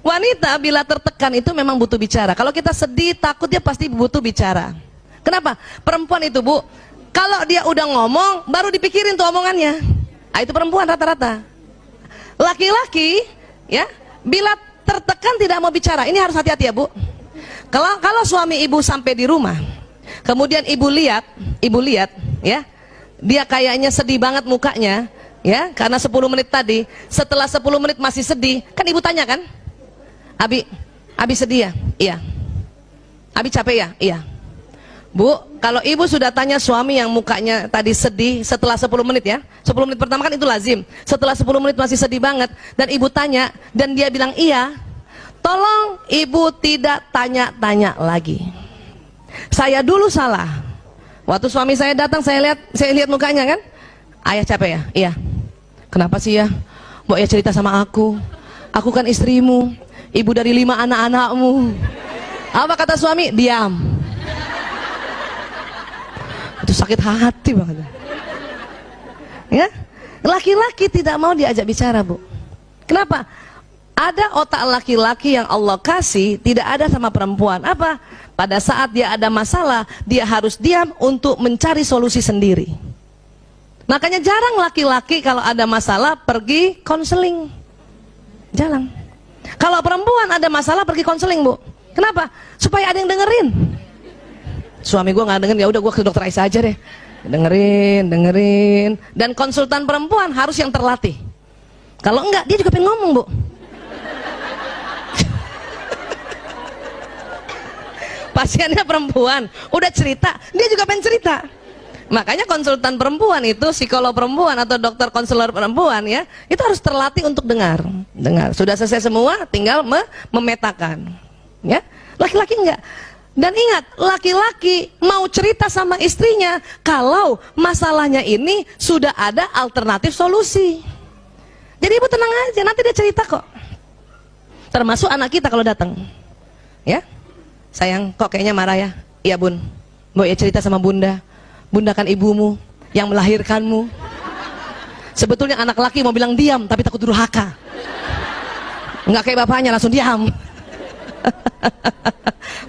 Wanita bila tertekan itu memang butuh bicara. Kalau kita sedih, takut, dia pasti butuh bicara. Kenapa? Perempuan itu, Bu, kalau dia udah ngomong, baru dipikirin tuh omongannya. Nah, itu perempuan rata-rata. Laki-laki, ya, bila tertekan tidak mau bicara. Ini harus hati-hati ya, Bu. Kalau suami ibu sampai di rumah, kemudian ibu lihat, ya, dia kayaknya sedih banget mukanya, ya, karena 10 menit tadi. Setelah 10 menit masih sedih, kan ibu tanya kan, Abi sedih ya? Iya. Abi capek ya? Iya. Bu, kalau ibu sudah tanya suami yang mukanya tadi sedih setelah 10 menit ya, 10 menit pertama kan itu lazim, setelah 10 menit masih sedih banget, dan ibu tanya, dan dia bilang iya, tolong ibu tidak tanya-tanya lagi. Saya dulu salah. Waktu suami saya datang, saya lihat mukanya kan, ayah capek ya? Iya. Kenapa sih ya? Mbok ya cerita sama aku kan istrimu, ibu dari 5 anak-anakmu. Apa kata suami? Diam. Itu sakit hati banget. Ya, laki-laki tidak mau diajak bicara, Bu. Kenapa? Ada otak laki-laki yang Allah kasih, tidak ada sama perempuan. Apa? Pada saat dia ada masalah, dia harus diam untuk mencari solusi sendiri. Makanya jarang laki-laki kalau ada masalah pergi konseling. Jarang. Kalau perempuan ada masalah pergi konseling, Bu. Kenapa? Supaya ada yang dengerin. Suami gue nggak dengerin, ya udah gue ke dokter Aisyah aja deh. Dengerin. Dan konsultan perempuan harus yang terlatih. Kalau enggak, dia juga pengen ngomong, Bu. Pasiennya perempuan, udah cerita, dia juga pengen cerita. Makanya konsultan perempuan itu, psikolog perempuan atau dokter konselor perempuan ya, itu harus terlatih untuk dengar. Sudah selesai semua, tinggal memetakan. Ya, laki-laki enggak. Dan ingat, laki-laki mau cerita sama istrinya kalau masalahnya ini sudah ada alternatif solusi. Jadi ibu tenang aja, nanti dia cerita kok. Termasuk anak kita kalau datang. Ya, sayang, kok kayaknya marah ya? Iya bun, Mbok ya cerita sama bunda. Bunda kan ibumu yang melahirkanmu. Sebetulnya anak laki mau bilang diam, tapi takut durhaka. Enggak kayak bapaknya, langsung diam.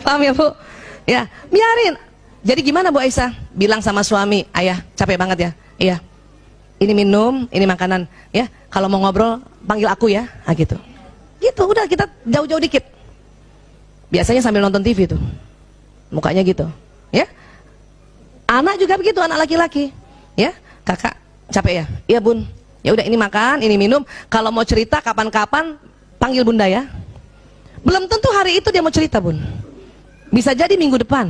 Paham ya Bu? Ya, biarin. Jadi gimana Bu Aisyah? Bilang sama suami, ayah capek banget ya? Iya. Ini minum, ini makanan. Ya, kalau mau ngobrol panggil aku ya. Ah gitu. Gitu, udah kita jauh-jauh dikit. Biasanya sambil nonton TV tuh. Mukanya gitu. Ya. Anak juga begitu, anak laki-laki. Ya, kakak capek ya? Iya bun. Ya udah ini makan, ini minum. Kalau mau cerita kapan-kapan panggil bunda ya. Belum tentu hari itu dia mau cerita bun, bisa jadi minggu depan.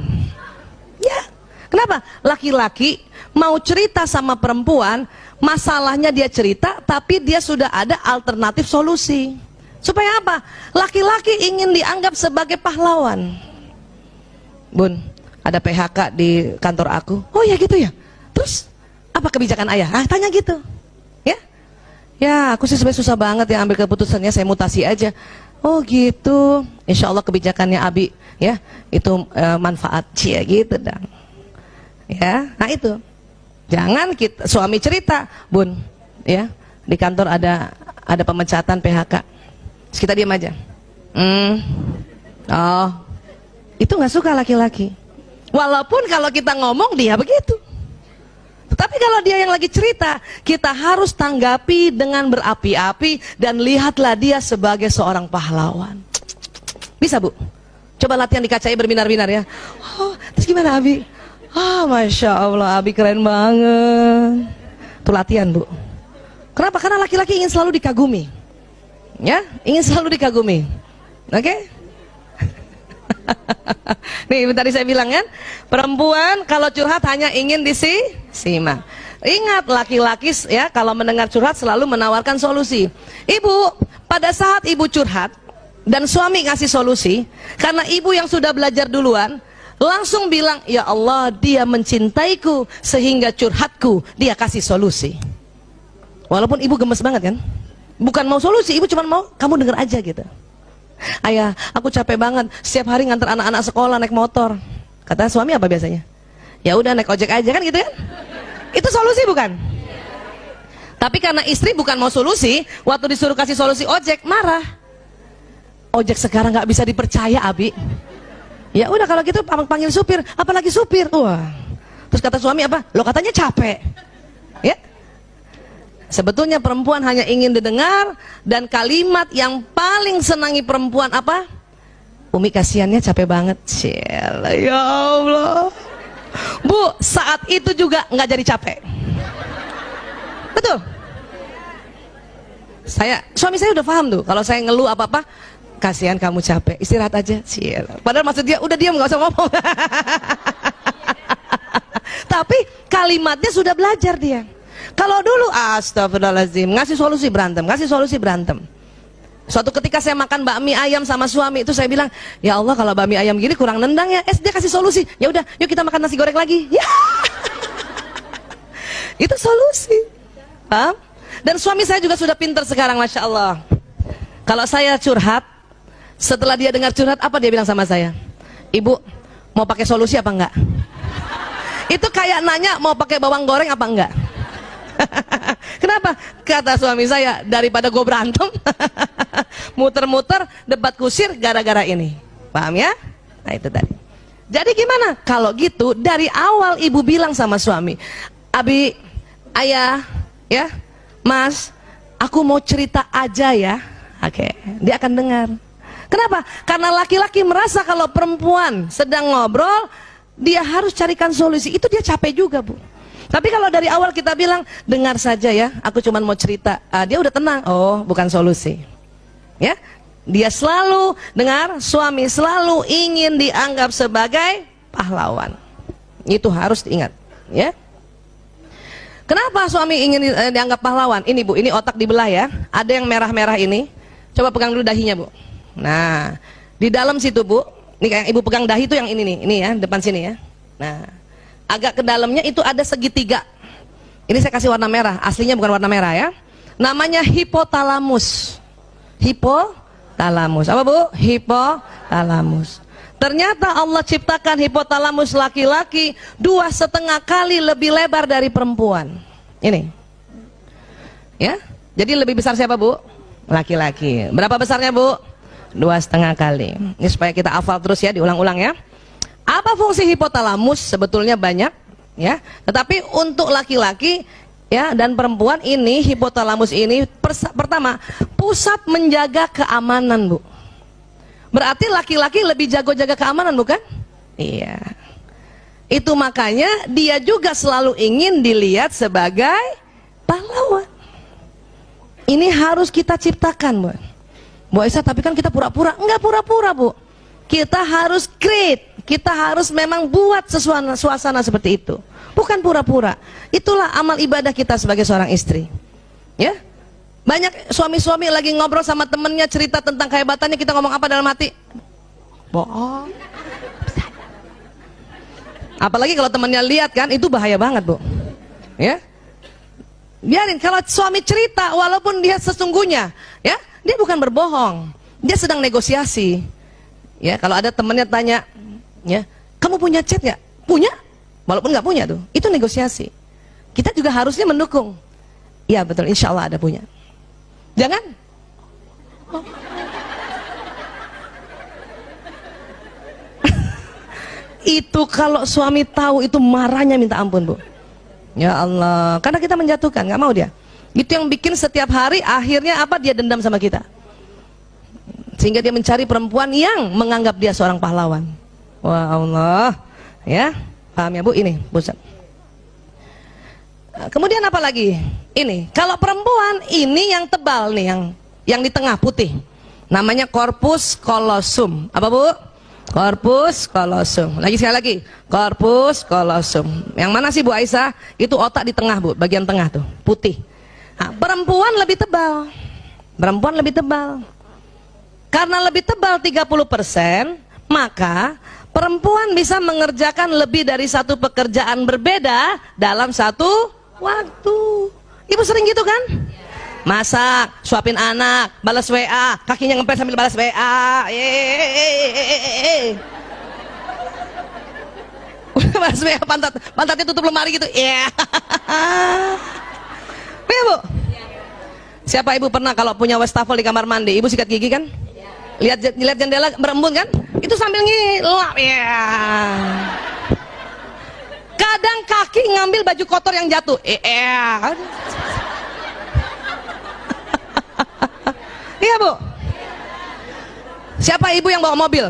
Ya, kenapa? Laki-laki mau cerita sama perempuan, masalahnya dia cerita, tapi dia sudah ada alternatif solusi. Supaya apa? Laki-laki ingin dianggap sebagai pahlawan. Bun, ada PHK di kantor aku. Oh ya gitu ya. Terus apa kebijakan ayah? Ah tanya gitu. Ya, ya aku sih sebenarnya susah banget ya ambil keputusannya, saya mutasi aja. Oh gitu, insya Allah kebijakannya Abi ya itu manfaat cia gitu dong. Ya, nah itu jangan kita suami cerita, bun, ya di kantor ada pemecatan PHK, terus kita diam aja. Oh, itu nggak suka laki-laki. Walaupun kalau kita ngomong dia begitu. Tetapi kalau dia yang lagi cerita, kita harus tanggapi dengan berapi-api dan lihatlah dia sebagai seorang pahlawan. Bisa Bu? Coba latihan di kacanya berbinar-binar ya. Oh, terus gimana Abi? Ah, Masya Allah, Abi keren banget. Itu latihan Bu. Kenapa? Karena laki-laki ingin selalu dikagumi. Ya, ingin selalu dikagumi. Oke? Nih tadi saya bilang kan, perempuan kalau curhat hanya ingin disimak. Ingat, laki-laki ya kalau mendengar curhat selalu menawarkan solusi. Ibu, pada saat ibu curhat dan suami ngasih solusi, karena ibu yang sudah belajar duluan, langsung bilang, ya Allah, dia mencintaiku sehingga curhatku dia kasih solusi. Walaupun ibu gemes banget kan, bukan mau solusi, ibu cuma mau kamu denger aja gitu. Ayah, aku capek banget setiap hari nganter anak-anak sekolah naik motor. Kata suami apa biasanya? Ya udah naik ojek aja kan gitu kan? Itu solusi bukan? Tapi karena istri bukan mau solusi, waktu disuruh kasih solusi ojek marah. ojek sekarang nggak bisa dipercaya, Abi. Ya udah kalau gitu panggil supir, apalagi supir. Wah. Terus kata suami apa? Lo katanya capek. Ya. Sebetulnya perempuan hanya ingin didengar, dan kalimat yang paling senangi perempuan apa? Umi kasihannya capek banget. Ciela, ya Allah. Bu, saat itu juga nggak jadi capek. Betul. Suami saya udah paham tuh. Kalau saya ngeluh apa-apa, kasihan kamu capek, istirahat aja. Ciela. Padahal maksud dia, udah diam nggak usah ngomong. Tapi kalimatnya sudah belajar dia. Kalau dulu astagfirullahaladzim, ngasih solusi berantem. Suatu ketika saya makan bakmi ayam sama suami, itu saya bilang, ya Allah kalau bakmi ayam gini kurang nendang ya. Dia kasih solusi, ya udah yuk kita makan nasi goreng lagi. Ya. Itu solusi. Paham? Dan suami saya juga sudah pintar sekarang, Masya Allah. Kalau saya curhat, setelah dia dengar curhat, apa dia bilang sama saya? Ibu, mau pakai solusi apa enggak? Itu kayak nanya mau pakai bawang goreng apa enggak. Kenapa? Kata suami saya, daripada gue berantem muter-muter debat kusir gara-gara ini. Paham ya? Nah itu tadi. Jadi gimana? Kalau gitu dari awal ibu bilang sama suami, Abi, ayah, ya, Mas, aku mau cerita aja ya. Oke, dia akan dengar. Kenapa? Karena laki-laki merasa kalau perempuan sedang ngobrol, dia harus carikan solusi. Itu dia capek juga, Bu. Tapi kalau dari awal kita bilang, dengar saja ya, aku cuma mau cerita, dia udah tenang. Oh, bukan solusi. Ya, dia selalu dengar, suami selalu ingin dianggap sebagai pahlawan. Itu harus diingat. Ya. Kenapa suami ingin dianggap pahlawan? Ini Bu, ini otak dibelah ya. Ada yang merah-merah ini. Coba pegang dulu dahinya Bu. Nah, di dalam situ Bu, ini kayak ibu pegang dahi itu yang ini nih, ini ya, depan sini ya. Nah, agak ke dalamnya itu ada segitiga. Ini saya kasih warna merah, aslinya bukan warna merah ya. Namanya hipotalamus. Hipotalamus. Apa Bu? Hipotalamus. Ternyata Allah ciptakan hipotalamus laki-laki 2,5 kali lebih lebar dari perempuan. Ini. Ya. Jadi lebih besar siapa Bu? Laki-laki. Berapa besarnya Bu? 2,5 kali. Ini supaya kita hafal terus ya, diulang-ulang ya. Apa fungsi hipotalamus? Sebetulnya banyak ya. Tetapi untuk laki-laki ya dan perempuan ini, hipotalamus ini pertama, pusat menjaga keamanan Bu. Berarti laki-laki lebih jago jaga keamanan bukan? Iya. Itu makanya dia juga selalu ingin dilihat sebagai pahlawan. Ini harus kita ciptakan Bu. Bu Aisyah, tapi kan kita pura-pura. Enggak pura-pura Bu. Kita harus create. Kita harus memang buat suasana seperti itu. Bukan pura-pura. Itulah amal ibadah kita sebagai seorang istri. Ya. Banyak suami-suami lagi ngobrol sama temennya, cerita tentang kehebatannya, kita ngomong apa dalam hati? Bohong. Apalagi kalau temennya lihat kan, itu bahaya banget Bu. Ya. Biarin, kalau suami cerita walaupun dia sesungguhnya, ya, dia bukan berbohong. Dia sedang negosiasi. Ya, kalau ada temennya tanya, ya, kamu punya chat nggak? Punya? Walaupun nggak punya tuh, itu negosiasi. Kita juga harusnya mendukung. Ya betul, insya Allah ada punya. Jangan. Oh. Itu kalau suami tahu itu marahnya minta ampun Bu. Ya Allah, karena kita menjatuhkan, nggak mau dia. Itu yang bikin setiap hari akhirnya apa? Dia dendam sama kita. Sehingga dia mencari perempuan yang menganggap dia seorang pahlawan. Wah Allah, ya, paham ya Bu? Ini pusat. Kemudian apa lagi? Ini, kalau perempuan ini yang tebal nih, yang di tengah putih, namanya corpus callosum. Apa Bu? Corpus callosum. Lagi sekali lagi, corpus callosum. Yang mana sih Bu Aisyah? Itu otak di tengah Bu, bagian tengah tuh, putih. Nah, perempuan lebih tebal. Perempuan lebih tebal. Karena lebih tebal 30%, maka perempuan bisa mengerjakan lebih dari satu pekerjaan berbeda dalam satu waktu. Ibu sering gitu kan? Masak, suapin anak, balas WA, kakinya ngepel sambil balas WA. Balas WA, pantatnya tutup lemari gitu. Ya. Ya Bu. Siapa ibu pernah kalau punya wastafel di kamar mandi, ibu sikat gigi kan? lihat jendela berembun kan, itu sambil ngilap ya. Kadang kaki ngambil baju kotor yang jatuh iya Bu. Siapa ibu yang bawa mobil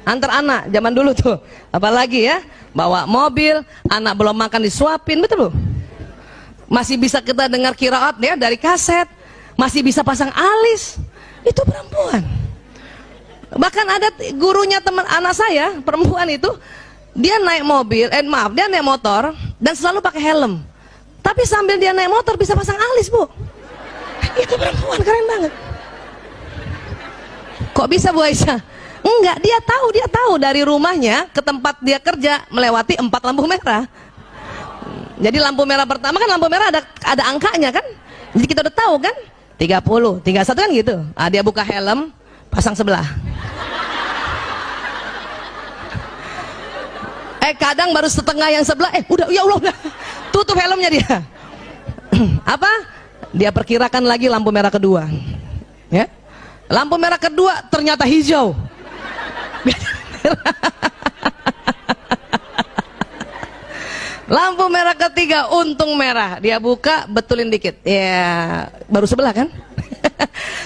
antar anak zaman dulu tuh, apalagi ya, bawa mobil, anak belum makan disuapin, betul Bu. Masih bisa kita dengar qiraat ya dari kaset, masih bisa pasang alis, itu perempuan. Bahkan ada gurunya teman anak saya perempuan itu, dia naik mobil, dia naik motor dan selalu pakai helm, tapi sambil dia naik motor bisa pasang alis Bu. Itu perempuan, keren banget. Kok bisa Bu Aisyah? Enggak, dia tahu dari rumahnya ke tempat dia kerja melewati 4 lampu merah. Jadi lampu merah pertama kan, lampu merah ada angkanya kan, jadi kita udah tahu kan, 30, 31 kan gitu. Dia buka helm, pasang sebelah. Kadang baru setengah yang sebelah, udah, ya Allah, udah tutup helmnya dia. Apa? Dia perkirakan lagi lampu merah kedua. Ya, lampu merah kedua ternyata hijau. Lampu merah ketiga untung merah, dia buka betulin dikit, ya baru sebelah kan.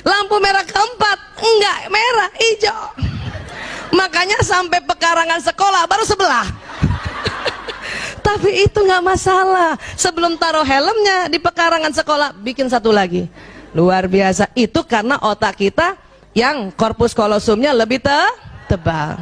Lampu merah keempat enggak, merah hijau, makanya sampai pekarangan sekolah baru sebelah. Tapi itu nggak masalah, sebelum taruh helmnya di pekarangan sekolah bikin satu lagi. Luar biasa, itu karena otak kita yang korpus kolosumnya lebih tebal.